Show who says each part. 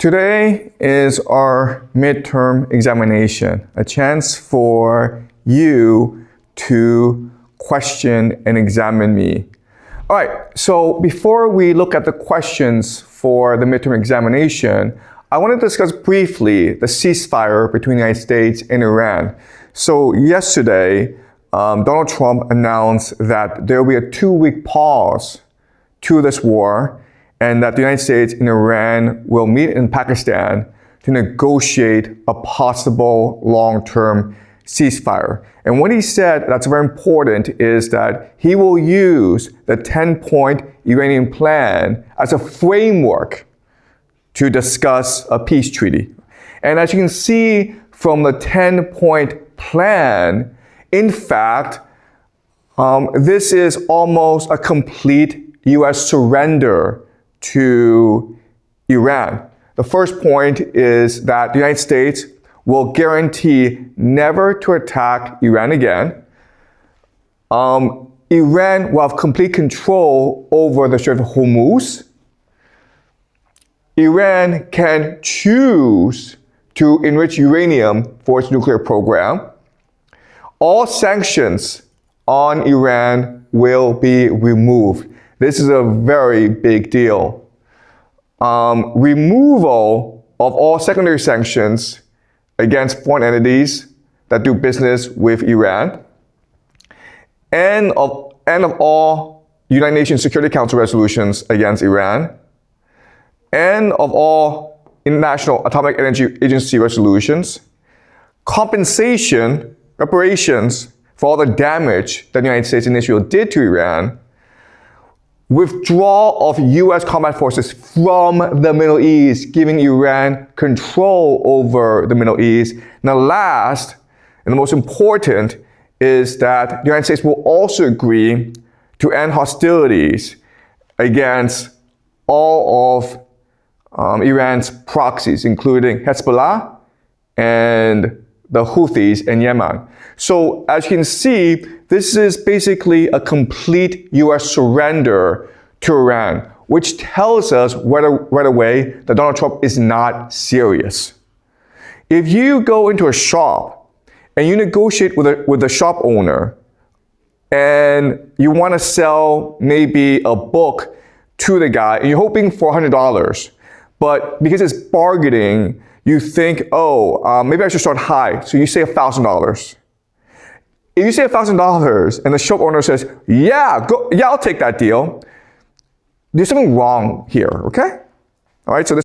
Speaker 1: Today is our midterm examination, a chance for you to question and examine me. All right, so before we look at the questions for the midterm examination, I want to discuss briefly the ceasefire between the United States and Iran. So yesterday, Donald Trump announced that there will be a 2-week pause to this war, and that the United States and Iran will meet in Pakistan to negotiate a possible long-term ceasefire. And what he said that's very important is that he will use the 10-point Iranian plan as a framework to discuss a peace treaty. And as you can see from the 10-point plan, in fact, this is almost a complete U.S. surrender to Iran. The first point is that the United States will guarantee never to attack Iran again. Iran will have complete control over the Strait of Hormuz. Iran can choose to enrich uranium for its nuclear program. All sanctions on Iran will be removed. This is a very big deal. Removal of all secondary sanctions against foreign entities that do business with Iran, and of all United Nations Security Council resolutions against Iran, and of all International Atomic Energy Agency resolutions, compensation, reparations for all the damage that the United States and Israel did to Iran, withdrawal of U.S. combat forces from the Middle East, giving Iran control over the Middle East. And the last, and the most important, is that the United States will also agree to end hostilities against all of Iran's proxies, including Hezbollah and the Houthis in Yemen. So as you can see, this is basically a complete U.S. surrender to Iran, which tells us right away that Donald Trump is not serious. If you go into a shop and you negotiate with a shop owner and you want to sell maybe a book to the guy and you're hoping for $100, but because it's bargaining, you think, maybe I should start high, so you say $1,000. If you say $1,000 and the shop owner says, yeah, I'll take that deal, there's something wrong here, okay? All right, so this